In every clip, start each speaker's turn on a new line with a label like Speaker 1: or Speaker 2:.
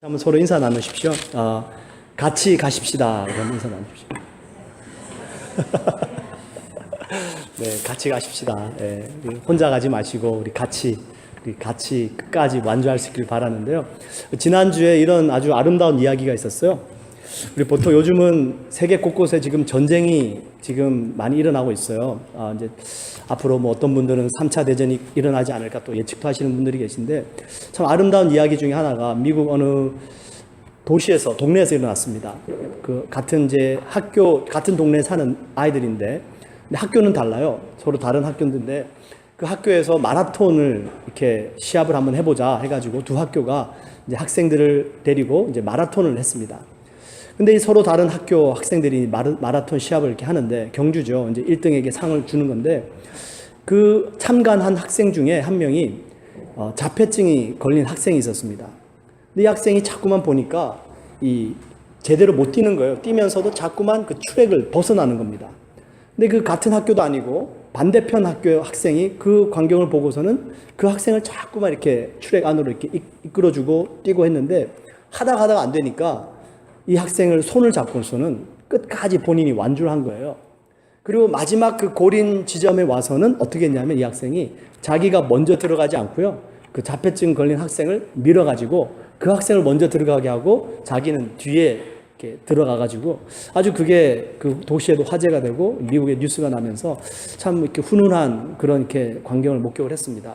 Speaker 1: 한번 서로 인사 나누십시오. 같이 가십시다. 그럼 인사 나누십시오. 네, 같이 가십시다. 네, 혼자 가지 마시고 우리 같이 끝까지 완주할 수 있길 바라는데요. 지난주에 이런 아주 아름다운 이야기가 있었어요. 우리 보통 요즘은 세계 곳곳에 지금 전쟁이 지금 많이 일어나고 있어요. 이제 앞으로 뭐 어떤 분들은 3차 대전이 일어나지 않을까 또 예측도 하시는 분들이 계신데, 참 아름다운 이야기 중에 하나가 미국 어느 도시에서, 동네에서 일어났습니다. 그 같은 같은 동네에 사는 아이들인데, 근데 학교는 달라요. 서로 다른 학교인데, 그 학교에서 마라톤을 이렇게 시합을 한번 해보자 해가지고 두 학교가 이제 학생들을 데리고 이제 마라톤을 했습니다. 근데 이 서로 다른 학교 학생들이 마라톤 시합을 이렇게 하는데, 경주죠. 이제 1등에게 상을 주는 건데, 그 참가한 학생 중에 한 명이 자폐증이 걸린 학생이 있었습니다. 근데 이 학생이 자꾸만 보니까 제대로 못 뛰는 거예요. 뛰면서도 자꾸만 그 트랙을 벗어나는 겁니다. 근데 그 같은 학교도 아니고 반대편 학교 학생이 그 광경을 보고서는 그 학생을 자꾸만 이렇게 트랙 안으로 이렇게 이끌어주고 뛰고 했는데, 하다가 안 되니까 이 학생을 손을 잡고서는 끝까지 본인이 완주를 한 거예요. 그리고 마지막 그 고린 지점에 와서는 어떻게 했냐면, 이 학생이 자기가 먼저 들어가지 않고요, 그 자폐증 걸린 학생을 밀어가지고 그 학생을 먼저 들어가게 하고 자기는 뒤에 이렇게 들어가가지고, 아주 그게 그 도시에도 화제가 되고 미국에 뉴스가 나면서 참 이렇게 훈훈한 그런 이렇게 광경을 목격을 했습니다.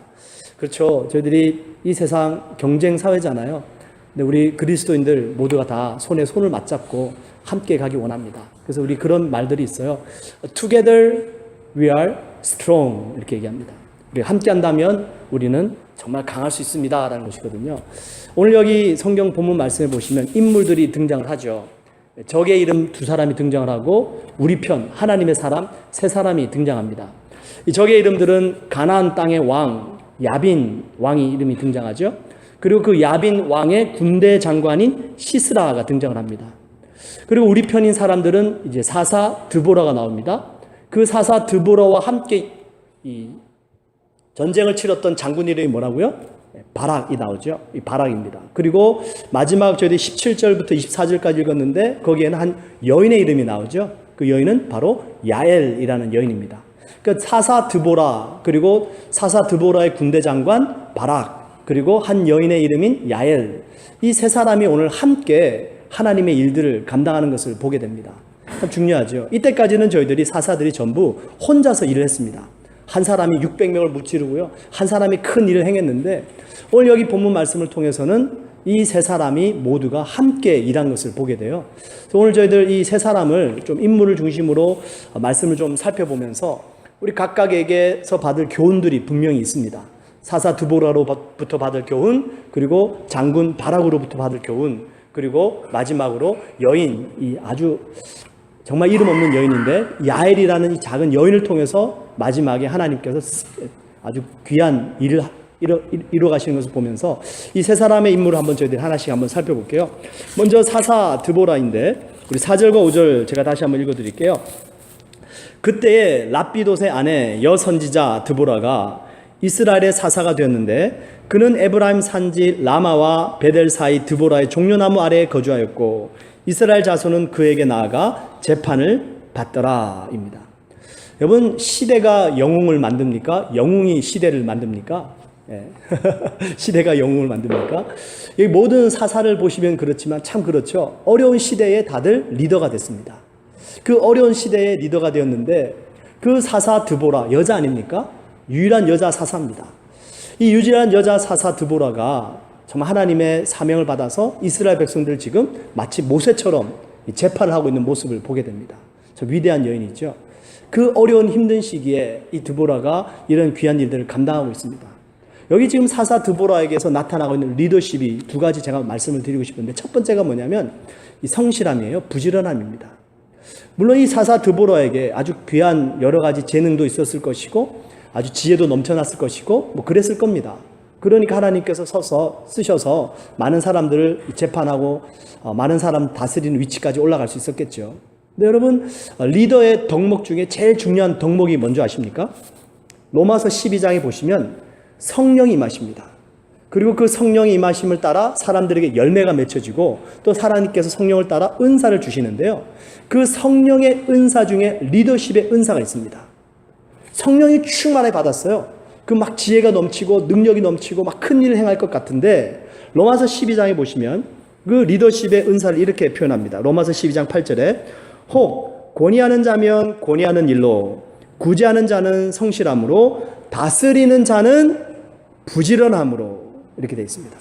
Speaker 1: 그렇죠. 저희들이 이 세상 경쟁 사회잖아요. 근데 우리 그리스도인들 모두가 다 손에 손을 맞잡고 함께 가기 원합니다. 그래서 우리 그런 말들이 있어요. Together we are strong, 이렇게 얘기합니다. 우리 함께 한다면 우리는 정말 강할 수 있습니다 라는 것이거든요. 오늘 여기 성경 본문 말씀에 보시면 인물들이 등장을 하죠. 적의 이름 두 사람이 등장을 하고 우리 편 하나님의 사람 세 사람이 등장합니다. 이 적의 이름들은 가나안 땅의 왕 야빈 왕이 이름이 등장하죠. 그리고 그 야빈 왕의 군대 장관인 시스라가 등장을 합니다. 그리고 우리 편인 사람들은 이제 사사 드보라가 나옵니다. 그 사사 드보라와 함께 이 전쟁을 치렀던 장군 이름이 뭐라고요? 바락이 나오죠. 이 바락입니다. 그리고 마지막 저희들이 17절부터 24절까지 읽었는데, 거기에는 한 여인의 이름이 나오죠. 그 여인은 바로 야엘이라는 여인입니다. 그러니까 사사 드보라, 그리고 사사 드보라의 군대 장관 바락, 그리고 한 여인의 이름인 야엘, 이 세 사람이 오늘 함께 하나님의 일들을 감당하는 것을 보게 됩니다. 참 중요하죠. 이때까지는 저희들이 사사들이 전부 혼자서 일을 했습니다. 한 사람이 600명을 무찌르고요, 한 사람이 큰 일을 행했는데, 오늘 여기 본문 말씀을 통해서는 이 세 사람이 모두가 함께 일한 것을 보게 돼요. 그래서 오늘 저희들 이 세 사람을 좀 인물을 중심으로 말씀을 좀 살펴보면서 우리 각각에게서 받을 교훈들이 분명히 있습니다. 사사 드보라로부터 받을 교훈, 그리고 장군 바락으로부터 받을 교훈, 그리고 마지막으로 여인, 이 아주 정말 이름 없는 여인인데 야엘이라는 이 작은 여인을 통해서 마지막에 하나님께서 아주 귀한 일을 이루어 가시는 것을 보면서 이 세 사람의 인물을 한번 저희들이 하나씩 한번 살펴볼게요. 먼저 사사 드보라인데, 우리 4절과 5절 제가 다시 한번 읽어드릴게요. 그때에 랍비돗의 아내 여선지자 드보라가 이스라엘의 사사가 되었는데, 그는 에브라임 산지 라마와 베델 사이 드보라의 종려나무 아래에 거주하였고 이스라엘 자손은 그에게 나아가 재판을 받더라입니다. 여러분, 시대가 영웅을 만듭니까? 영웅이 시대를 만듭니까? 예. 시대가 영웅을 만듭니까? 여기 모든 사사를 보시면 그렇지만 참 그렇죠. 어려운 시대에 다들 리더가 됐습니다. 그 어려운 시대에 리더가 되었는데, 그 사사 드보라, 여자 아닙니까? 유일한 여자 사사입니다. 이 유일한 여자 사사 드보라가 정말 하나님의 사명을 받아서 이스라엘 백성들 지금 마치 모세처럼 재판을 하고 있는 모습을 보게 됩니다. 저 위대한 여인이죠. 그 어려운 힘든 시기에 이 드보라가 이런 귀한 일들을 감당하고 있습니다. 여기 지금 사사 드보라에게서 나타나고 있는 리더십이 두 가지 제가 말씀을 드리고 싶은데, 첫 번째가 뭐냐면 이 성실함이에요. 부지런함입니다. 물론 이 사사 드보라에게 아주 귀한 여러 가지 재능도 있었을 것이고 아주 지혜도 넘쳐났을 것이고 뭐 그랬을 겁니다. 그러니까 하나님께서 쓰셔서 많은 사람들을 재판하고 많은 사람 다스리는 위치까지 올라갈 수 있었겠죠. 근데 여러분, 리더의 덕목 중에 제일 중요한 덕목이 뭔지 아십니까? 로마서 12장에 보시면 성령이 임하십니다. 그리고 그 성령의 임하심을 따라 사람들에게 열매가 맺혀지고 또 하나님께서 성령을 따라 은사를 주시는데요. 그 성령의 은사 중에 리더십의 은사가 있습니다. 성령이 충만하게 받았어요. 그 막 지혜가 넘치고 능력이 넘치고 막 큰 일을 행할 것 같은데 로마서 12장에 보시면 그 리더십의 은사를 이렇게 표현합니다. 로마서 12장 8절에 혹 권위하는 자면 권위하는 일로, 구제하는 자는 성실함으로, 다스리는 자는 부지런함으로, 이렇게 되어 있습니다.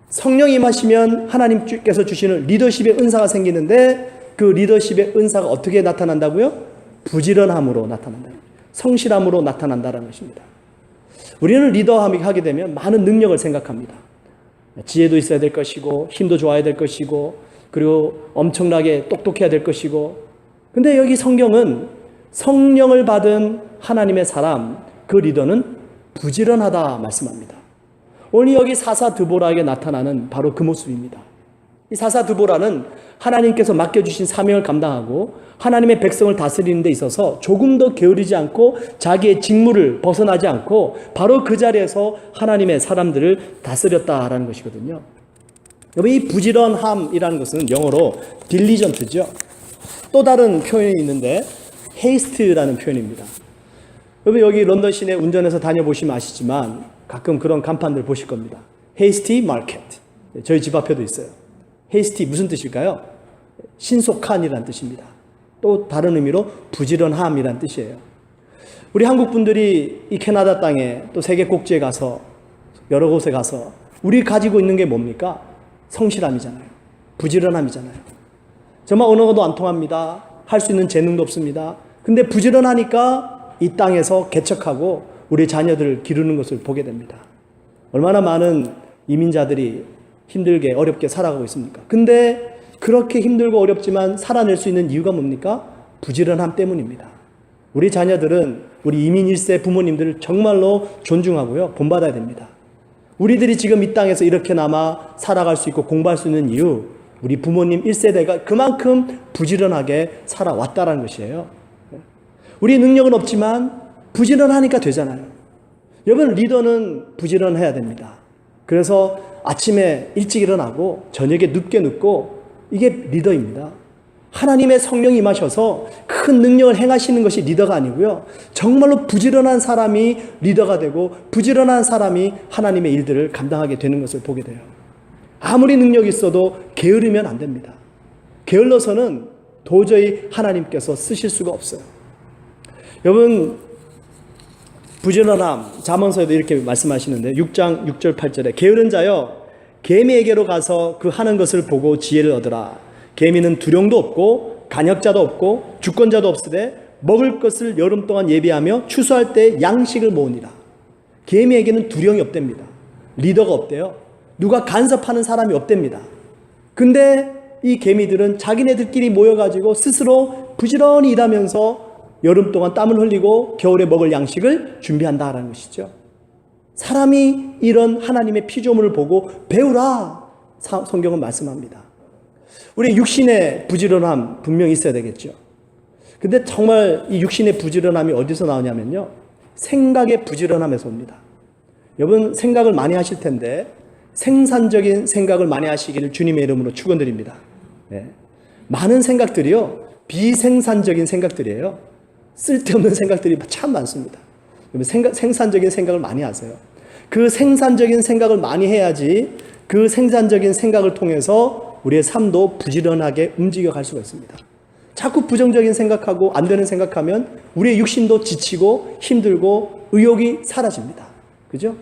Speaker 1: 성령이 임하시면 하나님께서 주시는 리더십의 은사가 생기는데 그 리더십의 은사가 어떻게 나타난다고요? 부지런함으로 나타난다. 성실함으로 나타난다는 것입니다. 우리는 리더하게 되면 많은 능력을 생각합니다. 지혜도 있어야 될 것이고 힘도 좋아야 될 것이고 그리고 엄청나게 똑똑해야 될 것이고, 근데 여기 성경은 성령을 받은 하나님의 사람, 그 리더는 부지런하다 말씀합니다. 오늘 여기 사사 드보라에게 나타나는 바로 그 모습입니다. 이 사사 드보라는 하나님께서 맡겨주신 사명을 감당하고 하나님의 백성을 다스리는 데 있어서 조금 더 게으르지 않고 자기의 직무를 벗어나지 않고 바로 그 자리에서 하나님의 사람들을 다스렸다라는 것이거든요. 여러분, 이 부지런함이라는 것은 영어로 diligent죠. 또 다른 표현이 있는데 haste라는 표현입니다. 여러분, 여기 런던 시내 운전해서 다녀보시면 아시지만 가끔 그런 간판들 보실 겁니다. hasty market. 저희 집 앞에도 있어요. hasty 무슨 뜻일까요? 신속한이라는 뜻입니다. 또 다른 의미로 부지런함이라는 뜻이에요. 우리 한국 분들이 이 캐나다 땅에 또 세계 곡지에 가서 여러 곳에 가서 우리 가지고 있는 게 뭡니까? 성실함이잖아요. 부지런함이잖아요. 정말 언어도 안 통합니다. 할 수 있는 재능도 없습니다. 근데 부지런하니까 이 땅에서 개척하고 우리 자녀들을 기르는 것을 보게 됩니다. 얼마나 많은 이민자들이 힘들게 어렵게 살아가고 있습니까? 근데 그렇게 힘들고 어렵지만 살아낼 수 있는 이유가 뭡니까? 부지런함 때문입니다. 우리 자녀들은 우리 이민 1세 부모님들을 정말로 존중하고요, 본받아야 됩니다. 우리들이 지금 이 땅에서 이렇게나마 살아갈 수 있고 공부할 수 있는 이유, 우리 부모님 1세대가 그만큼 부지런하게 살아왔다는 것이에요. 우리 능력은 없지만 부지런하니까 되잖아요. 여러분, 리더는 부지런해야 됩니다. 그래서 아침에 일찍 일어나고 저녁에 늦게 눕고, 이게 리더입니다. 하나님의 성령이 임하셔서 큰 능력을 행하시는 것이 리더가 아니고요, 정말로 부지런한 사람이 리더가 되고 부지런한 사람이 하나님의 일들을 감당하게 되는 것을 보게 돼요. 아무리 능력이 있어도 게으르면 안 됩니다. 게을러서는 도저히 하나님께서 쓰실 수가 없어요. 여러분, 부지런함, 잠언서에도 이렇게 말씀하시는데 6장 6절 8절에 게으른 자여 개미에게로 가서 그 하는 것을 보고 지혜를 얻으라. 개미는 두령도 없고 간역자도 없고 주권자도 없으되 먹을 것을 여름 동안 예비하며 추수할 때 양식을 모으니라. 개미에게는 두령이 없답니다. 리더가 없대요. 누가 간섭하는 사람이 없답니다. 근데 이 개미들은 자기네들끼리 모여가지고 스스로 부지런히 일하면서 여름 동안 땀을 흘리고 겨울에 먹을 양식을 준비한다라는 것이죠. 사람이 이런 하나님의 피조물을 보고 배우라, 성경은 말씀합니다. 우리 육신의 부지런함 분명히 있어야 되겠죠. 근데 정말 이 육신의 부지런함이 어디서 나오냐면요, 생각의 부지런함에서 옵니다. 여러분, 생각을 많이 하실 텐데 생산적인 생각을 많이 하시기를 주님의 이름으로 축원드립니다. 네. 많은 생각들이요, 비생산적인 생각들이에요. 쓸데없는 생각들이 참 많습니다. 생산적인 생각을 많이 하세요. 그 생산적인 생각을 많이 해야지 그 생산적인 생각을 통해서 우리의 삶도 부지런하게 움직여 갈 수가 있습니다. 자꾸 부정적인 생각하고 안 되는 생각하면 우리의 육신도 지치고 힘들고 의욕이 사라집니다. 그죠?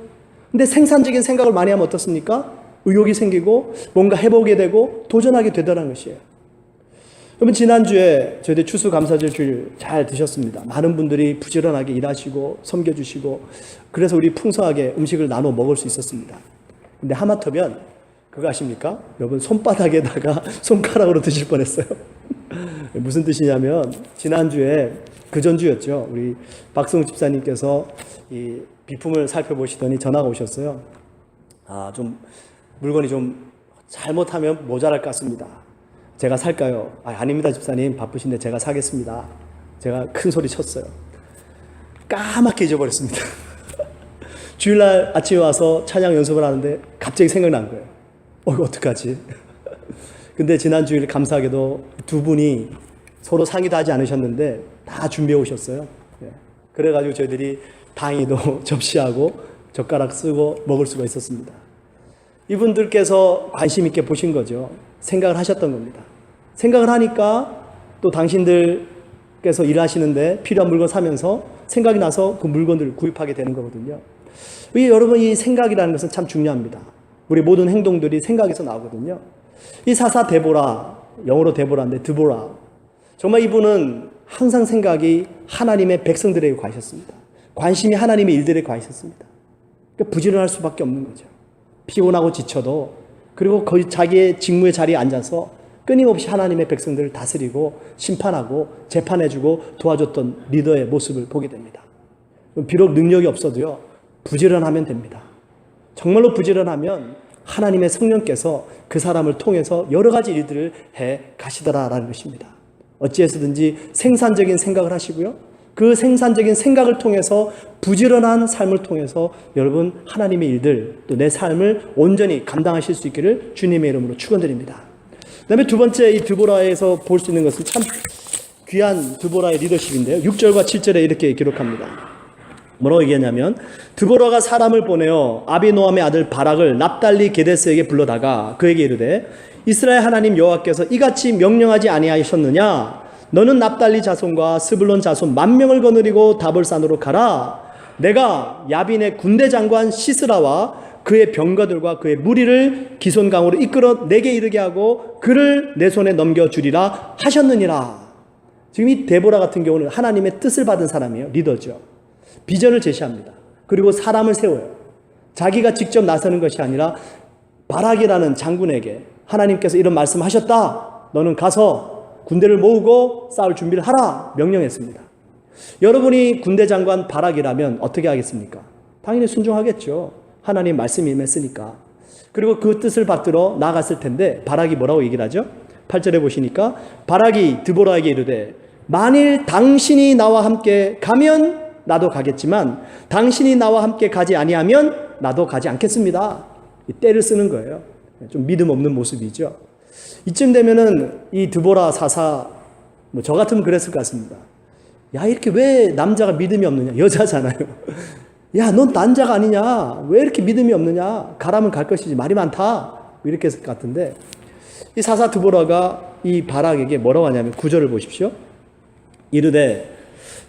Speaker 1: 근데 생산적인 생각을 많이 하면 어떻습니까? 의욕이 생기고 뭔가 해보게 되고 도전하게 되더라는 것이에요. 여러분, 지난주에 저희들 추수감사절 주일 잘 드셨습니다. 많은 분들이 부지런하게 일하시고 섬겨주시고 그래서 우리 풍성하게 음식을 나눠 먹을 수 있었습니다. 근데 하마터면 그거 아십니까? 여러분, 손바닥에다가 손가락으로 드실 뻔했어요. 무슨 뜻이냐면 지난주에 그전주였죠. 우리 박성우 집사님께서 이 비품을 살펴보시더니 전화가 오셨어요. 좀 물건이 좀 잘못하면 모자랄 것 같습니다. 제가 살까요? 아닙니다, 집사님. 바쁘신데 제가 사겠습니다. 제가 큰 소리 쳤어요. 까맣게 잊어버렸습니다. 주일날 아침에 와서 찬양 연습을 하는데 갑자기 생각난 거예요. 이거 어떡하지? 근데 지난 주일 감사하게도 두 분이 서로 상의도 하지 않으셨는데 다 준비해 오셨어요. 그래가지고 저희들이 다행히도 접시하고 젓가락 쓰고 먹을 수가 있었습니다. 이분들께서 관심 있게 보신 거죠. 생각을 하셨던 겁니다. 생각을 하니까 또 당신들께서 일하시는데 필요한 물건 사면서 생각이 나서 그 물건들을 구입하게 되는 거거든요. 여러분, 이 생각이라는 것은 참 중요합니다. 우리 모든 행동들이 생각에서 나오거든요. 이 사사 데보라, 영어로 데보라인데 드보라, 정말 이분은 항상 생각이 하나님의 백성들에게 가 있었습니다. 관심이 하나님의 일들에 가 있었습니다. 그러니까 부지런할 수밖에 없는 거죠. 피곤하고 지쳐도, 그리고 거의 자기의 직무의 자리에 앉아서 끊임없이 하나님의 백성들을 다스리고 심판하고 재판해주고 도와줬던 리더의 모습을 보게 됩니다. 비록 능력이 없어도요, 부지런하면 됩니다. 정말로 부지런하면 하나님의 성령께서 그 사람을 통해서 여러 가지 일들을 해 가시더라라는 것입니다. 어찌해서든지 생산적인 생각을 하시고요, 그 생산적인 생각을 통해서 부지런한 삶을 통해서 여러분 하나님의 일들, 또 내 삶을 온전히 감당하실 수 있기를 주님의 이름으로 축원드립니다. 그 다음에 두 번째, 이 드보라에서 볼 수 있는 것은 참 귀한 드보라의 리더십인데요, 6절과 7절에 이렇게 기록합니다. 뭐라고 얘기하냐면, 드보라가 사람을 보내어 아비노함의 아들 바락을 납달리 게데스에게 불러다가 그에게 이르되, 이스라엘 하나님 여호와께서 이같이 명령하지 아니하셨느냐? 너는 납달리 자손과 스불론 자손 10,000명을 거느리고 다볼산으로 가라. 내가 야빈의 군대 장관 시스라와 그의 병거들과 그의 무리를 기손강으로 이끌어 내게 이르게 하고 그를 내 손에 넘겨주리라 하셨느니라. 지금 이 데보라 같은 경우는 하나님의 뜻을 받은 사람이에요. 리더죠. 비전을 제시합니다. 그리고 사람을 세워요. 자기가 직접 나서는 것이 아니라 바락이라는 장군에게 하나님께서 이런 말씀하셨다. 너는 가서 군대를 모으고 싸울 준비를 하라. 명령했습니다. 여러분이 군대 장관 바락이라면 어떻게 하겠습니까? 당연히 순종하겠죠. 하나님 말씀이 임했으니까. 그리고 그 뜻을 받들어 나갔을 텐데 바락이 뭐라고 얘기를 하죠? 8절에 보시니까 바락이 드보라에게 이르되, 만일 당신이 나와 함께 가면 나도 가겠지만 당신이 나와 함께 가지 아니하면 나도 가지 않겠습니다. 때를 쓰는 거예요. 좀 믿음 없는 모습이죠. 이쯤 되면은 이 드보라 사사, 저 같으면 그랬을 것 같습니다. 야, 이렇게 왜 남자가 믿음이 없느냐? 여자잖아요. 야, 넌 남자가 아니냐? 왜 이렇게 믿음이 없느냐? 가라면 갈 것이지, 말이 많다. 이렇게 했을 것 같은데, 이 사사 드보라가 이 바락에게 뭐라고 하냐면 9절을 보십시오. 이르되,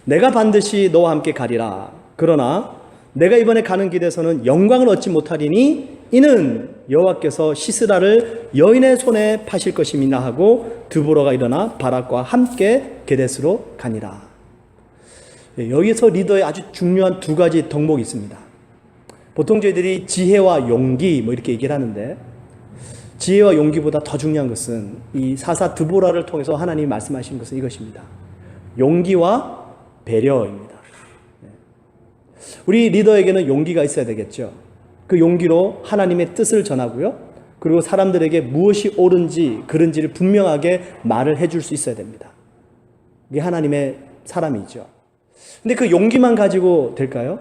Speaker 1: 내가 반드시 너와 함께 가리라. 그러나 내가 이번에 가는 길에서는 영광을 얻지 못하리니 이는 여호와께서 시스라를 여인의 손에 파실 것임이나 하고 드보라가 일어나 바락과 함께 게데스로 가니라. 여기서 리더의 아주 중요한 두 가지 덕목이 있습니다. 보통 저희들이 지혜와 용기 이렇게 얘기를 하는데, 지혜와 용기보다 더 중요한 것은 이 사사 드보라를 통해서 하나님이 말씀하신 것은 이것입니다. 용기와 배려입니다. 우리 리더에게는 용기가 있어야 되겠죠. 그 용기로 하나님의 뜻을 전하고요, 그리고 사람들에게 무엇이 옳은지 그른지를 분명하게 말을 해줄 수 있어야 됩니다. 이게 하나님의 사람이죠. 근데 그 용기만 가지고 될까요?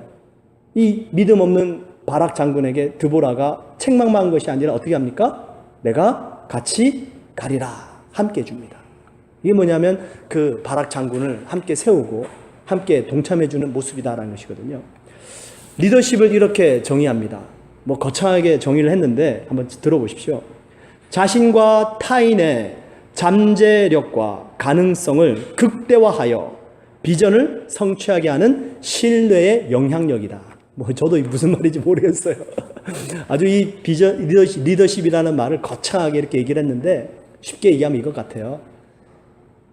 Speaker 1: 이 믿음 없는 바락 장군에게 드보라가 책망만 것이 아니라 어떻게 합니까? 내가 같이 가리라. 함께 해줍니다. 이게 뭐냐면 그 바락 장군을 함께 세우고 함께 동참해주는 모습이다라는 것이거든요. 리더십을 이렇게 정의합니다. 거창하게 정의를 했는데 한번 들어보십시오. 자신과 타인의 잠재력과 가능성을 극대화하여 비전을 성취하게 하는 신뢰의 영향력이다. 저도 무슨 말인지 모르겠어요. 아주 이 비전, 리더십이라는 말을 거창하게 이렇게 얘기를 했는데 쉽게 얘기하면 이것 같아요.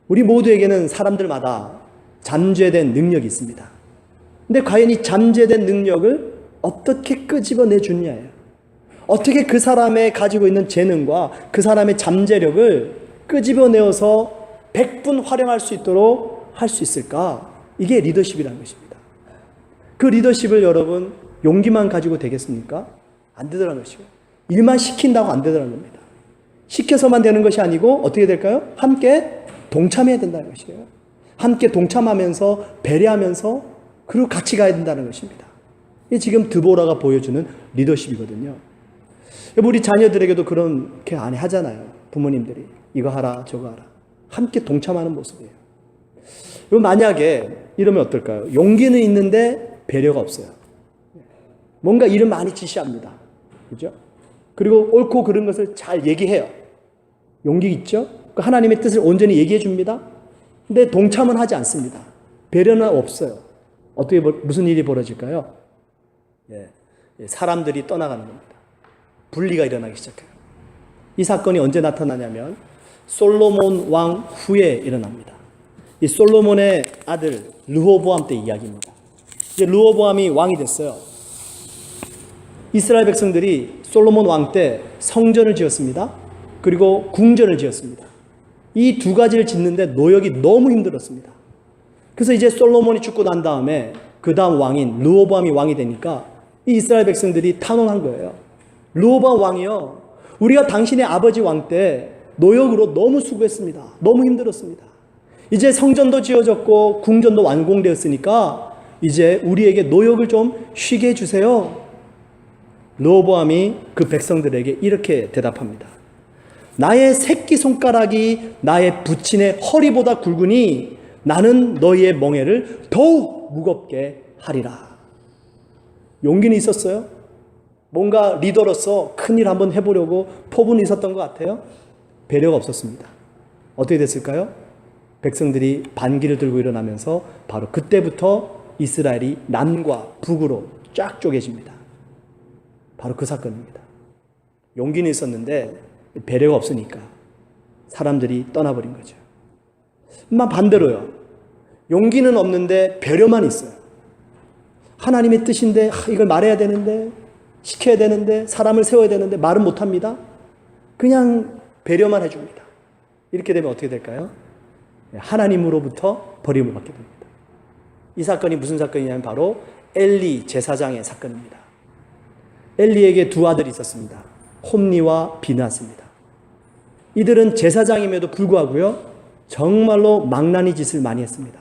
Speaker 1: 우리 모두에게는 사람들마다 잠재된 능력이 있습니다. 근데 과연 이 잠재된 능력을 어떻게 끄집어내 주느냐예요. 어떻게 그 사람의 가지고 있는 재능과 그 사람의 잠재력을 끄집어내어서 100분 활용할 수 있도록 할 수 있을까? 이게 리더십이라는 것입니다. 그 리더십을 여러분 용기만 가지고 되겠습니까? 안 되더라는 것이고, 일만 시킨다고 안 되더라는 겁니다. 시켜서만 되는 것이 아니고 어떻게 될까요? 함께 동참해야 된다는 것이에요. 함께 동참하면서 배려하면서 그리고 같이 가야 된다는 것입니다. 이게 지금 드보라가 보여주는 리더십이거든요. 우리 자녀들에게도 그렇게 안 하잖아요. 부모님들이 이거 하라 저거 하라 함께 동참하는 모습이에요. 만약에 이러면 어떨까요? 용기는 있는데 배려가 없어요. 뭔가 일을 많이 지시합니다. 그죠? 그리고 옳고 그른 것을 잘 얘기해요. 용기 있죠? 하나님의 뜻을 온전히 얘기해 줍니다. 근데 동참은 하지 않습니다. 배려는 없어요. 어떻게 무슨 일이 벌어질까요? 사람들이 떠나가는 겁니다. 분리가 일어나기 시작해요. 이 사건이 언제 나타나냐면 솔로몬 왕 후에 일어납니다. 이 솔로몬의 아들 르호보암 때 이야기입니다. 이제 르호보암이 왕이 됐어요. 이스라엘 백성들이 솔로몬 왕 때 성전을 지었습니다. 그리고 궁전을 지었습니다. 이 두 가지를 짓는데 노역이 너무 힘들었습니다. 그래서 이제 솔로몬이 죽고 난 다음에 그 다음 왕인 르호보암이 왕이 되니까 이 이스라엘 백성들이 탄원한 거예요. 르호보암 왕이요, 우리가 당신의 아버지 왕 때 노역으로 너무 수고했습니다. 너무 힘들었습니다. 이제 성전도 지어졌고 궁전도 완공되었으니까 이제 우리에게 노역을 좀 쉬게 해주세요. 르호보암이 그 백성들에게 이렇게 대답합니다. 나의 새끼손가락이 나의 부친의 허리보다 굵으니 나는 너희의 멍에를 더욱 무겁게 하리라. 용기는 있었어요. 뭔가 리더로서 큰일 한번 해보려고 포부는 있었던 것 같아요. 배려가 없었습니다. 어떻게 됐을까요? 백성들이 반기를 들고 일어나면서 바로 그때부터 이스라엘이 남과 북으로 쫙 쪼개집니다. 바로 그 사건입니다. 용기는 있었는데 배려가 없으니까 사람들이 떠나버린 거죠. 반대로요. 용기는 없는데 배려만 있어요. 하나님의 뜻인데 이걸 말해야 되는데 시켜야 되는데 사람을 세워야 되는데 말은 못합니다. 그냥 배려만 해줍니다. 이렇게 되면 어떻게 될까요? 하나님으로부터 버림을 받게 됩니다. 이 사건이 무슨 사건이냐면 바로 엘리 제사장의 사건입니다. 엘리에게 두 아들이 있었습니다. 홈니와 비나스입니다. 이들은 제사장임에도 불구하고요, 정말로 망나니 짓을 많이 했습니다.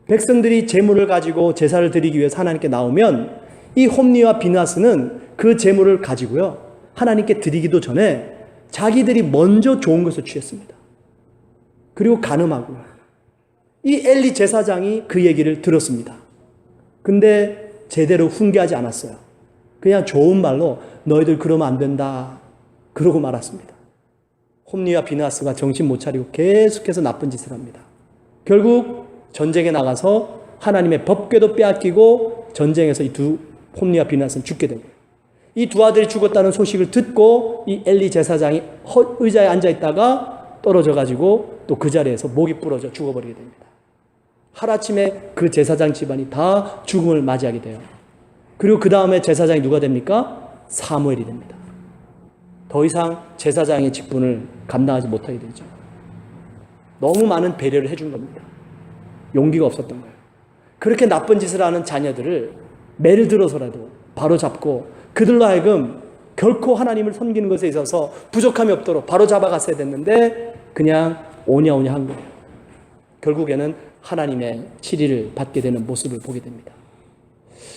Speaker 1: 백성들이 제물을 가지고 제사를 드리기 위해서 하나님께 나오면 이 홈니와 비나스는 그 제물을 가지고요, 하나님께 드리기도 전에 자기들이 먼저 좋은 것을 취했습니다. 그리고 간음하고요. 이 엘리 제사장이 그 얘기를 들었습니다. 근데 제대로 훈계하지 않았어요. 그냥 좋은 말로 너희들 그러면 안 된다 그러고 말았습니다. 홈니와 비나스가 정신 못 차리고 계속해서 나쁜 짓을 합니다. 결국 전쟁에 나가서 하나님의 법궤도 빼앗기고 전쟁에서 이 두 홈니와 비나스는 죽게 됩니다. 이 두 아들이 죽었다는 소식을 듣고 이 엘리 제사장이 의자에 앉아있다가 떨어져가지고 또 그 자리에서 목이 부러져 죽어버리게 됩니다. 하루아침에 그 제사장 집안이 다 죽음을 맞이하게 돼요. 그리고 그 다음에 제사장이 누가 됩니까? 사무엘이 됩니다. 더 이상 제사장의 직분을 감당하지 못하게 되죠. 너무 많은 배려를 해준 겁니다. 용기가 없었던 거예요. 그렇게 나쁜 짓을 하는 자녀들을 매를 들어서라도 바로 잡고 그들로 하여금 결코 하나님을 섬기는 것에 있어서 부족함이 없도록 바로 잡아갔어야 됐는데 그냥 오냐오냐 한 거예요. 결국에는 하나님의 치리를 받게 되는 모습을 보게 됩니다.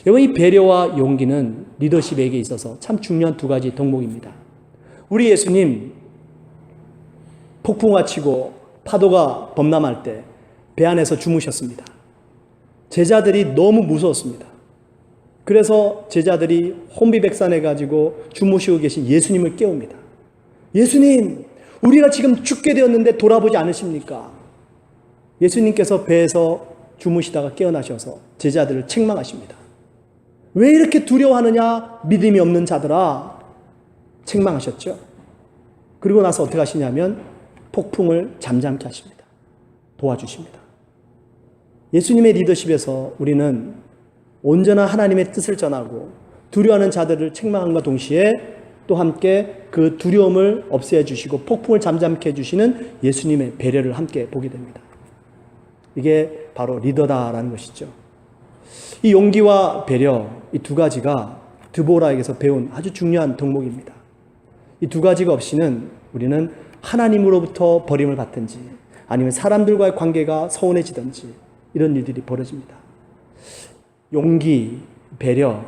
Speaker 1: 여러분, 이 배려와 용기는 리더십에게 있어서 참 중요한 두 가지 덕목입니다. 우리 예수님 폭풍과 치고 파도가 범람할 때 배 안에서 주무셨습니다. 제자들이 너무 무서웠습니다. 그래서 제자들이 혼비백산해 가지고 주무시고 계신 예수님을 깨웁니다. 예수님, 우리가 지금 죽게 되었는데 돌아보지 않으십니까? 예수님께서 배에서 주무시다가 깨어나셔서 제자들을 책망하십니다. 왜 이렇게 두려워하느냐, 믿음이 없는 자들아, 책망하셨죠. 그리고 나서 어떻게 하시냐면 폭풍을 잠잠케 하십니다. 도와주십니다. 예수님의 리더십에서 우리는 온전한 하나님의 뜻을 전하고 두려워하는 자들을 책망함과 동시에 또 함께 그 두려움을 없애 주시고 폭풍을 잠잠케 해주시는 예수님의 배려를 함께 보게 됩니다. 이게 바로 리더다라는 것이죠. 이 용기와 배려, 이 두 가지가 드보라에게서 배운 아주 중요한 덕목입니다. 이 두 가지가 없이는 우리는 하나님으로부터 버림을 받든지 아니면 사람들과의 관계가 서운해지든지 이런 일들이 벌어집니다. 용기, 배려,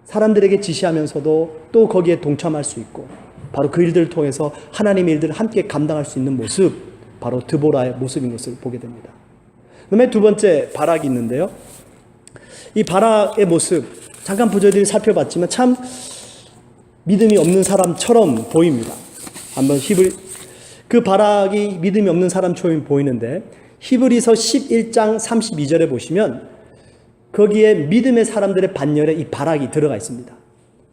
Speaker 1: 사람들에게 지시하면서도 또 거기에 동참할 수 있고 바로 그 일들을 통해서 하나님의 일들을 함께 감당할 수 있는 모습, 바로 드보라의 모습인 것을 보게 됩니다. 그다음에 두 번째 바락이 있는데요. 이 바락의 모습 잠깐 부저들이 살펴봤지만 참 믿음이 없는 사람처럼 보입니다. 한번 그 바락이 믿음이 없는 사람처럼 보이는데 히브리서 11장 32절에 보시면 거기에 믿음의 사람들의 반열에 이 바락이 들어가 있습니다.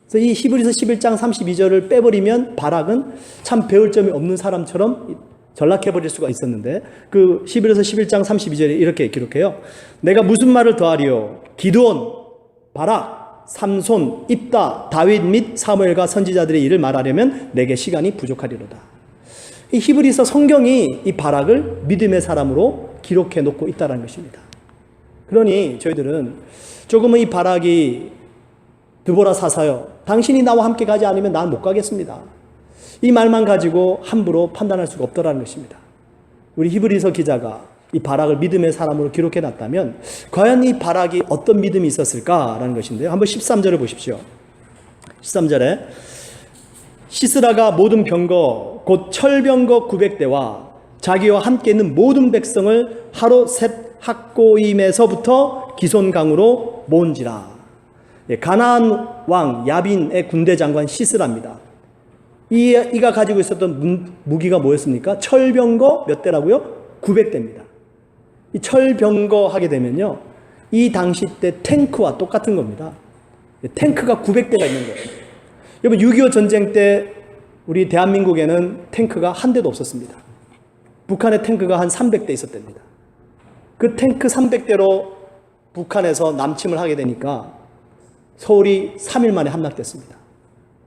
Speaker 1: 그래서 이 히브리서 11장 32절을 빼버리면 바락은 참 배울 점이 없는 사람처럼 전락해버릴 수가 있었는데 그 히브리서 11장 32절에 이렇게 기록해요. 내가 무슨 말을 더하리요? 기드온, 바락, 삼손, 입다, 다윗 및 사무엘과 선지자들의 일을 말하려면 내게 시간이 부족하리로다. 이 히브리서 성경이 이 바락을 믿음의 사람으로 기록해 놓고 있다는 것입니다. 그러니 저희들은 조금은 이 바락이 드보라 사사여, 당신이 나와 함께 가지 않으면 난 못 가겠습니다. 이 말만 가지고 함부로 판단할 수가 없더라는 것입니다. 우리 히브리서 기자가 이 바락을 믿음의 사람으로 기록해 놨다면 과연 이 바락이 어떤 믿음이 있었을까라는 것인데요. 한번 13절을 보십시오. 13절에 시스라가 모든 병거 곧 철병거 900대와 자기와 함께 있는 모든 백성을 하루 셋 학고임에서부터 기손강으로 모은지라. 가나안 왕 야빈의 군대 장관 시스라입니다. 이가 가지고 있었던 무기가 뭐였습니까? 철병거 몇 대라고요? 900대입니다. 이 철병거 하게 되면요, 이 당시 때 탱크와 똑같은 겁니다. 탱크가 900대가 있는 거예요. 여러분 6.25 전쟁 때 우리 대한민국에는 탱크가 한 대도 없었습니다. 북한의 탱크가 한 300대 있었답니다. 그 탱크 300대로 북한에서 남침을 하게 되니까 서울이 3일 만에 함락됐습니다.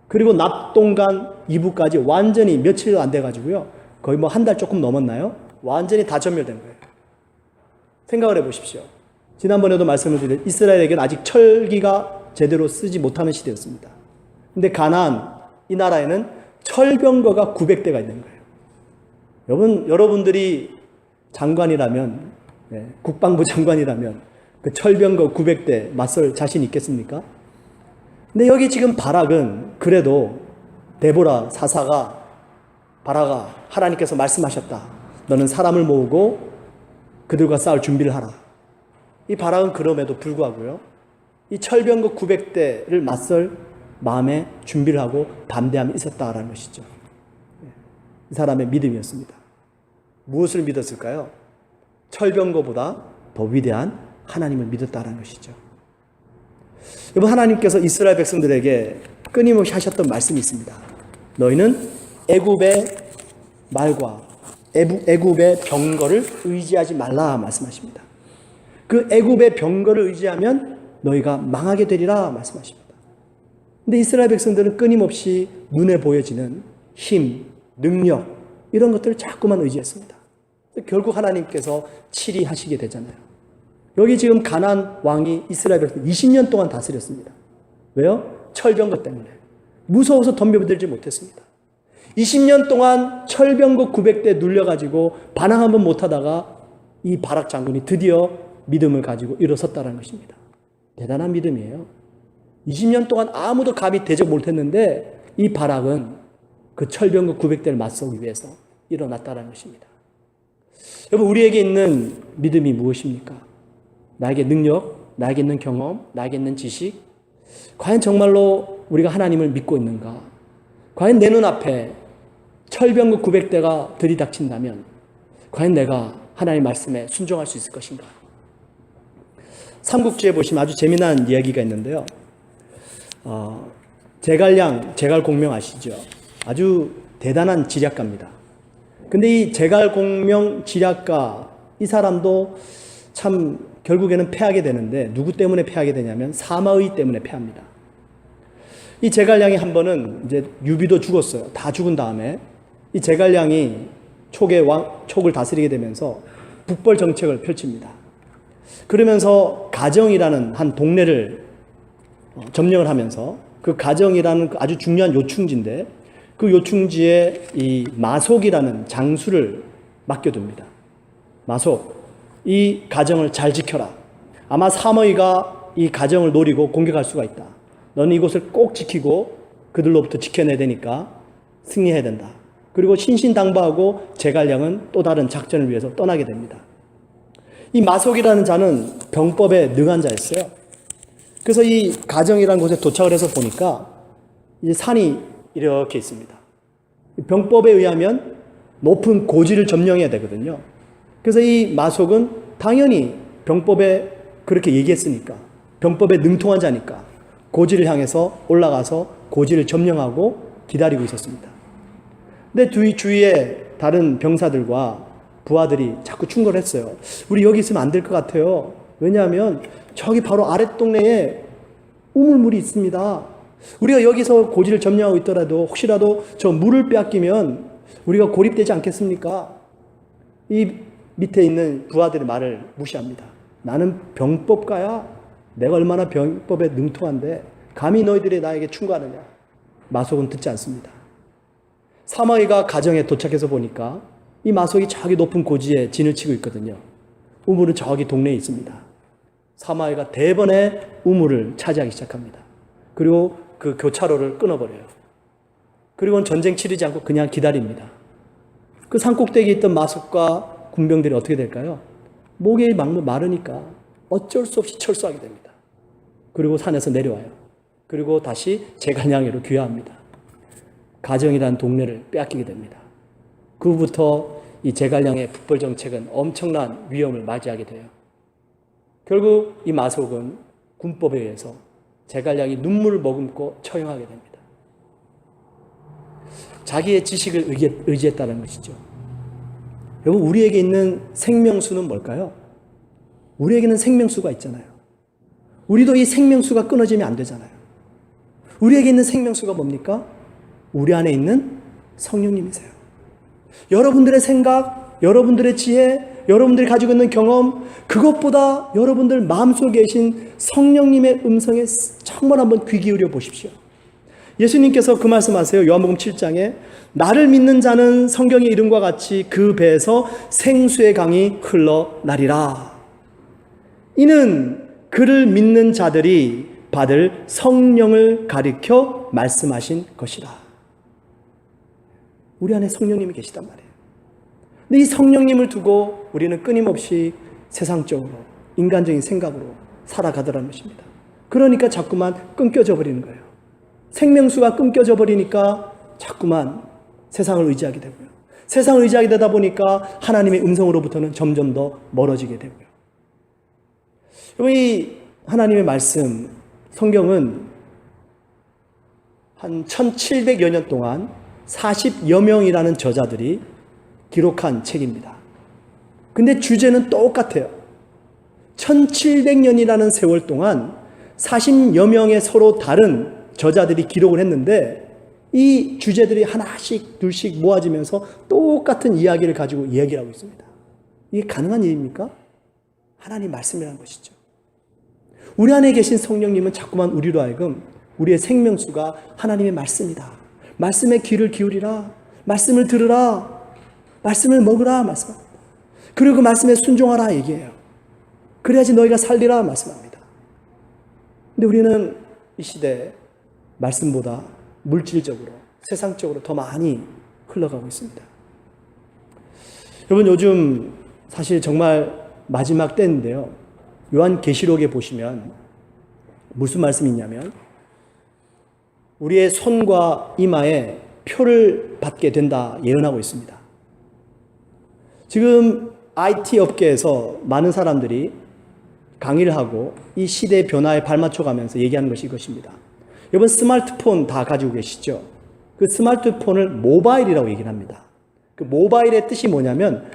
Speaker 1: 그리고 납동강 이부까지 완전히 며칠도 안 돼가지고요, 거의 뭐 한 달 조금 넘었나요? 완전히 다 전멸된 거예요. 생각을 해보십시오. 지난번에도 말씀을 드린 이스라엘에게는 아직 철기가 제대로 쓰지 못하는 시대였습니다. 근데 가나안 이 나라에는 철병거가 900대가 있는 거예요. 여러분들이 장관이라면, 국방부 장관이라면 그 철병거 900대 맞설 자신 있겠습니까? 근데 여기 지금 바락은 그래도 데보라 사사가 바락아, 하나님께서 말씀하셨다. 너는 사람을 모으고 그들과 싸울 준비를 하라. 이 바락은 그럼에도 불구하고요, 이 철병거 900대를 맞설 마음의 준비를 하고 담대함이 있었다라는 것이죠. 이 사람의 믿음이었습니다. 무엇을 믿었을까요? 철병거보다 더 위대한 하나님을 믿었다라는 것이죠. 여러분, 하나님께서 이스라엘 백성들에게 끊임없이 하셨던 말씀이 있습니다. 너희는 애굽의 말과 애굽의 병거를 의지하지 말라 말씀하십니다. 그 애굽의 병거를 의지하면 너희가 망하게 되리라 말씀하십니다. 근데 이스라엘 백성들은 끊임없이 눈에 보여지는 힘, 능력 이런 것들을 자꾸만 의지했습니다. 결국 하나님께서 치리하시게 되잖아요. 여기 지금 가나안 왕이 이스라엘 백성 20년 동안 다스렸습니다. 왜요? 철병거 때문에. 무서워서 덤벼들지 못했습니다. 20년 동안 철병거 900대 눌려가지고 반항 한번 못하다가 이 바락 장군이 드디어 믿음을 가지고 일어섰다는 것입니다. 대단한 믿음이에요. 20년 동안 아무도 감히 대적 못했는데 이 바락은 그 철병거 900대를 맞서기 위해서 일어났다는 것입니다. 여러분, 우리에게 있는 믿음이 무엇입니까? 나에게 능력, 나에게 있는 경험, 나에게 있는 지식, 과연 정말로 우리가 하나님을 믿고 있는가? 과연 내 눈앞에 철병거 900대가 들이닥친다면 과연 내가 하나님의 말씀에 순종할 수 있을 것인가? 삼국지에 보시면 아주 재미난 이야기가 있는데요. 제갈공명 아시죠? 아주 대단한 지략가입니다. 근데 이 제갈공명 지략가, 이 사람도 참 결국에는 패하게 되는데 누구 때문에 패하게 되냐면 사마의 때문에 패합니다. 이 제갈량이 한 번은 이제 유비도 죽었어요. 다 죽은 다음에 이 제갈량이 촉을 다스리게 되면서 북벌 정책을 펼칩니다. 그러면서 가정이라는 한 동네를 점령을 하면서 그 가정이라는 아주 중요한 요충지인데 그 요충지에 이 마속이라는 장수를 맡겨둡니다. 마속, 이 가정을 잘 지켜라. 아마 사마이가 이 가정을 노리고 공격할 수가 있다. 너는 이곳을 꼭 지키고 그들로부터 지켜내야 되니까 승리해야 된다. 그리고 신신당부하고 제갈량은 또 다른 작전을 위해서 떠나게 됩니다. 이 마속이라는 자는 병법에 능한 자였어요. 그래서 이 가정이라는 곳에 도착을 해서 보니까 이제 산이 이렇게 있습니다. 병법에 의하면 높은 고지를 점령해야 되거든요. 그래서 이 마속은 당연히 병법에 그렇게 얘기했으니까, 병법에 능통한 자니까 고지를 향해서 올라가서 고지를 점령하고 기다리고 있었습니다. 근데 주위에 다른 병사들과 부하들이 자꾸 충고를 했어요. 우리 여기 있으면 안 될 것 같아요. 왜냐하면 저기 바로 아랫 동네에 우물물이 있습니다. 우리가 여기서 고지를 점령하고 있더라도 혹시라도 저 물을 빼앗기면 우리가 고립되지 않겠습니까? 이 밑에 있는 부하들의 말을 무시합니다. 나는 병법가야. 내가 얼마나 병법에 능통한데 감히 너희들이 나에게 충고하느냐. 마속은 듣지 않습니다. 사마이가 가정에 도착해서 보니까 이 마속이 저기 높은 고지에 진을 치고 있거든요. 우물은 저기 동네에 있습니다. 사마이가 대번에 우물을 차지하기 시작합니다. 그리고 그 교차로를 끊어버려요. 그리고는 전쟁 치르지 않고 그냥 기다립니다. 그 산꼭대기에 있던 마속과 군병들이 어떻게 될까요? 목에 마르니까 어쩔 수 없이 철수하게 됩니다. 그리고 산에서 내려와요. 그리고 다시 제갈량으로 귀화합니다. 가정이라는 동네를 빼앗기게 됩니다. 그 후부터 이 제갈량의 북벌 정책은 엄청난 위험을 맞이하게 돼요. 결국 이 마속은 군법에 의해서 제갈량이 눈물을 머금고 처형하게 됩니다. 자기의 지식을 의지했다는 것이죠. 여러분, 우리에게 있는 생명수는 뭘까요? 우리에게는 생명수가 있잖아요. 우리도 이 생명수가 끊어지면 안 되잖아요. 우리에게 있는 생명수가 뭡니까? 우리 안에 있는 성령님이세요. 여러분들의 생각, 여러분들의 지혜, 여러분들이 가지고 있는 경험, 그것보다 여러분들 마음속에 계신 성령님의 음성에 정말 한번 귀 기울여 보십시오. 예수님께서 그 말씀하세요. 요한복음 7장에 나를 믿는 자는 성경의 이름과 같이 그 배에서 생수의 강이 흘러나리라. 이는 그를 믿는 자들이 받을 성령을 가리켜 말씀하신 것이라. 우리 안에 성령님이 계시단 말이에요. 근데 이 성령님을 두고 우리는 끊임없이 세상적으로, 인간적인 생각으로 살아가더라는 것입니다. 그러니까 자꾸만 끊겨져 버리는 거예요. 생명수가 끊겨져 버리니까 자꾸만 세상을 의지하게 되고요. 세상을 의지하게 되다 보니까 하나님의 음성으로부터는 점점 더 멀어지게 되고요. 여러분, 이 하나님의 말씀, 성경은 한 1700여 년 동안 40여 명이라는 저자들이 기록한 책입니다. 근데 주제는 똑같아요. 1700년이라는 세월 동안 40여 명의 서로 다른 저자들이 기록을 했는데 이 주제들이 하나씩 둘씩 모아지면서 똑같은 이야기를 가지고 이야기를 하고 있습니다. 이게 가능한 일입니까? 하나님 말씀이라는 것이죠. 우리 안에 계신 성령님은 자꾸만 우리로 하여금 우리의 생명수가 하나님의 말씀이다. 말씀에 귀를 기울이라. 말씀을 들으라. 말씀을 먹으라. 말씀합니다. 그리고 그 말씀에 순종하라 얘기해요. 그래야지 너희가 살리라 말씀합니다. 근데 우리는 이 시대에 말씀보다 물질적으로, 세상적으로 더 많이 흘러가고 있습니다. 여러분, 요즘 사실 정말 마지막 때인데요. 요한계시록에 보시면 무슨 말씀이 있냐면 우리의 손과 이마에 표를 받게 된다 예언하고 있습니다. 지금 IT 업계에서 많은 사람들이 강의를 하고 이 시대의 변화에 발맞춰 가면서 얘기하는 것이 이것입니다. 여러분, 스마트폰 다 가지고 계시죠? 그 스마트폰을 모바일이라고 얘기를 합니다. 그 모바일의 뜻이 뭐냐면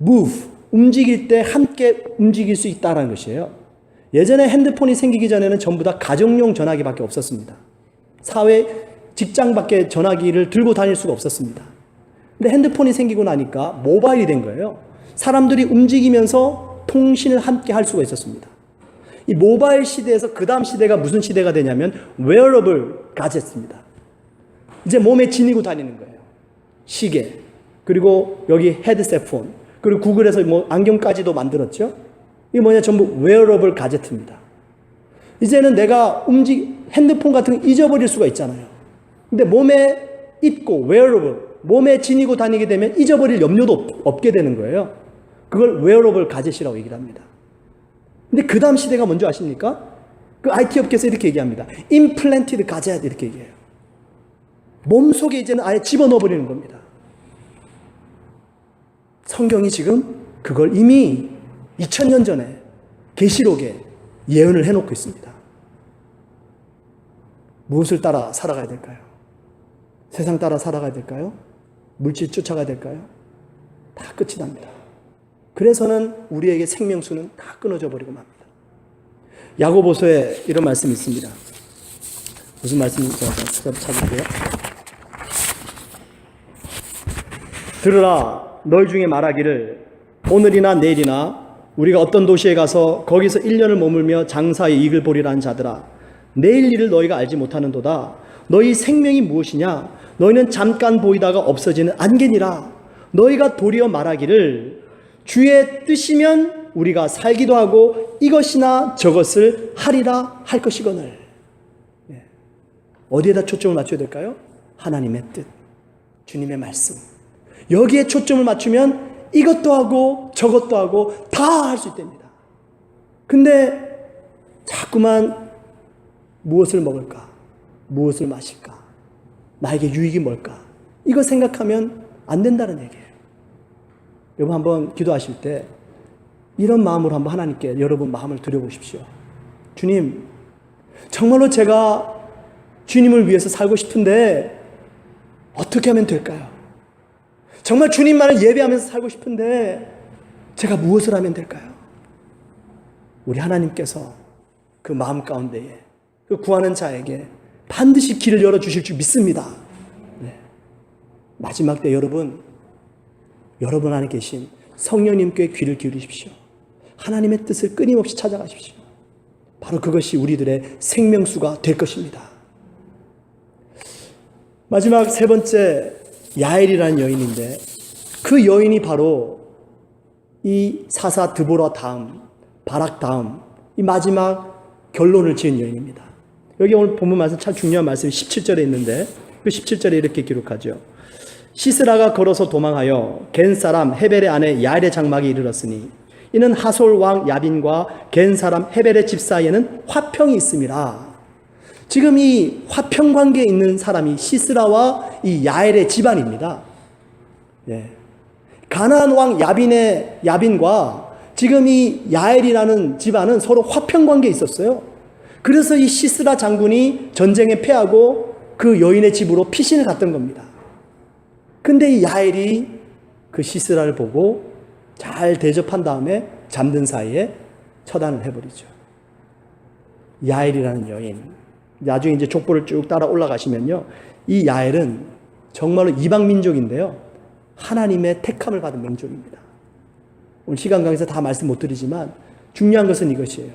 Speaker 1: move, 움직일 때 함께 움직일 수 있다는 것이에요. 예전에 핸드폰이 생기기 전에는 전부 다 가정용 전화기밖에 없었습니다. 사회, 직장밖에 전화기를 들고 다닐 수가 없었습니다. 근데 핸드폰이 생기고 나니까 모바일이 된 거예요. 사람들이 움직이면서 통신을 함께 할 수가 있었습니다. 이 모바일 시대에서 그 다음 시대가 무슨 시대가 되냐면 wearable gadgets입니다. 이제 몸에 지니고 다니는 거예요. 시계, 그리고 여기 헤드셋폰, 그리고 구글에서 뭐 안경까지도 만들었죠. 이게 뭐냐, 전부 wearable gadget입니다. 이제는 내가 핸드폰 같은 거 잊어버릴 수가 있잖아요. 근데 몸에 입고 wearable, 몸에 지니고 다니게 되면 잊어버릴 염려도 없게 되는 거예요. 그걸 wearable 가젯이라고 얘기를 합니다. 근데 그 다음 시대가 뭔지 아십니까? 그 IT 업계에서 이렇게 얘기합니다. implanted 가젯 이렇게 얘기해요. 몸속에 이제는 아예 집어넣어버리는 겁니다. 성경이 지금 그걸 이미 2000년 전에 계시록에 예언을 해놓고 있습니다. 무엇을 따라 살아가야 될까요? 세상 따라 살아가야 될까요? 물질 쫓아가야 될까요? 다 끝이 납니다. 그래서는 우리에게 생명수는 다 끊어져 버리고 맙니다. 야고보서에 이런 말씀이 있습니다. 무슨 말씀인지 찾을게요. 들으라, 너희 중에 말하기를 오늘이나 내일이나 우리가 어떤 도시에 가서 거기서 1년을 머물며 장사의 이익을 보리라는 자들아, 내일 일을 너희가 알지 못하는도다. 너희 생명이 무엇이냐? 너희는 잠깐 보이다가 없어지는 안개니라. 너희가 도리어 말하기를 주의 뜻이면 우리가 살기도 하고 이것이나 저것을 하리라 할 것이거늘. 어디에다 초점을 맞춰야 될까요? 하나님의 뜻, 주님의 말씀. 여기에 초점을 맞추면 이것도 하고 저것도 하고 다 할 수 있답니다. 근데 자꾸만 무엇을 먹을까? 무엇을 마실까? 나에게 유익이 뭘까? 이거 생각하면 안 된다는 얘기예요. 여러분 한번 기도하실 때 이런 마음으로 한번 하나님께 여러분 마음을 드려보십시오. 주님, 정말로 제가 주님을 위해서 살고 싶은데 어떻게 하면 될까요? 정말 주님만을 예배하면서 살고 싶은데 제가 무엇을 하면 될까요? 우리 하나님께서 그 마음 가운데에 그 구하는 자에게 반드시 길을 열어주실 줄 믿습니다. 네. 마지막 때 여러분 안에 계신 성령님께 귀를 기울이십시오. 하나님의 뜻을 끊임없이 찾아가십시오. 바로 그것이 우리들의 생명수가 될 것입니다. 마지막 세 번째, 야엘이라는 여인인데 그 여인이 바로 이 사사 드보라 다음, 바락 다음 이 마지막 결론을 지은 여인입니다. 여기 오늘 본문 말씀 참 중요한 말씀이 17절에 있는데 그 17절에 이렇게 기록하죠. 시스라가 걸어서 도망하여 겐 사람 헤벨의 아내 야엘의 장막에 이르렀으니 이는 하솔 왕 야빈과 겐 사람 헤벨의 집 사이에는 화평이 있음이라. 지금 이 화평 관계에 있는 사람이 시스라와 이 야엘의 집안입니다. 예. 가나안 왕 야빈과 지금 이 야엘이라는 집안은 서로 화평 관계에 있었어요. 그래서 이 시스라 장군이 전쟁에 패하고 그 여인의 집으로 피신을 갔던 겁니다. 근데 이 야엘이 그 시스라를 보고 잘 대접한 다음에 잠든 사이에 처단을 해버리죠. 야엘이라는 여인. 나중에 이제 족보를 쭉 따라 올라가시면요. 이 야엘은 정말로 이방 민족인데요. 하나님의 택함을 받은 민족입니다. 오늘 시간 강에서 다 말씀 못 드리지만 중요한 것은 이것이에요.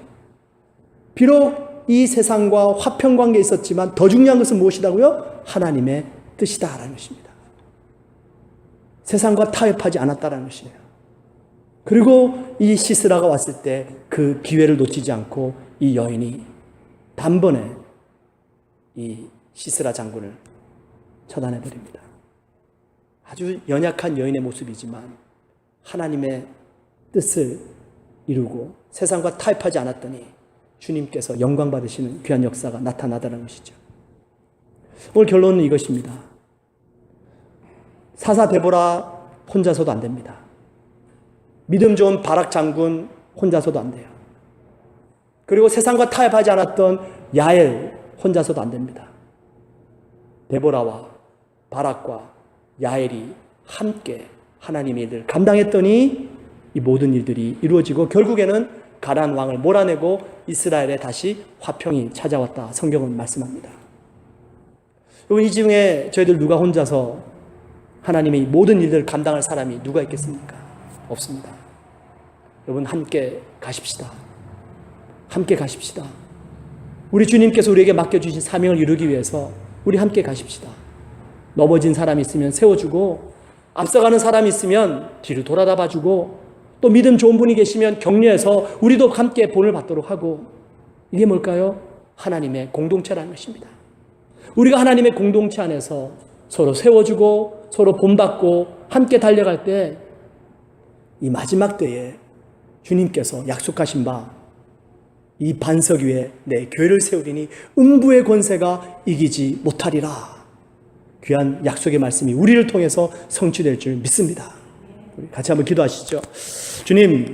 Speaker 1: 비록 이 세상과 화평 관계에 있었지만 더 중요한 것은 무엇이라고요? 하나님의 뜻이다라는 것입니다. 세상과 타협하지 않았다라는 것이에요. 그리고 이 시스라가 왔을 때 그 기회를 놓치지 않고 이 여인이 단번에 이 시스라 장군을 처단해버립니다. 아주 연약한 여인의 모습이지만 하나님의 뜻을 이루고 세상과 타협하지 않았더니 주님께서 영광 받으시는 귀한 역사가 나타나다는 것이죠. 오늘 결론은 이것입니다. 사사 데보라 혼자서도 안 됩니다. 믿음 좋은 바락 장군 혼자서도 안 돼요. 그리고 세상과 타협하지 않았던 야엘 혼자서도 안 됩니다. 데보라와 바락과 야엘이 함께 하나님의 일을 감당했더니 이 모든 일들이 이루어지고 결국에는 가나안 왕을 몰아내고 이스라엘에 다시 화평이 찾아왔다. 성경은 말씀합니다. 여러분 이 중에 저희들 누가 혼자서 하나님의 모든 일들을 감당할 사람이 누가 있겠습니까? 없습니다. 여러분 함께 가십시다. 함께 가십시다. 우리 주님께서 우리에게 맡겨주신 사명을 이루기 위해서 우리 함께 가십시다. 넘어진 사람이 있으면 세워주고 앞서가는 사람이 있으면 뒤를 돌아다 봐주고 또 믿음 좋은 분이 계시면 격려해서 우리도 함께 본을 받도록 하고 이게 뭘까요? 하나님의 공동체라는 것입니다. 우리가 하나님의 공동체 안에서 서로 세워주고 서로 본받고 함께 달려갈 때 이 마지막 때에 주님께서 약속하신 바 이 반석 위에 내 교회를 세우리니 음부의 권세가 이기지 못하리라. 귀한 약속의 말씀이 우리를 통해서 성취될 줄 믿습니다. 우리 같이 한번 기도하시죠. 주님,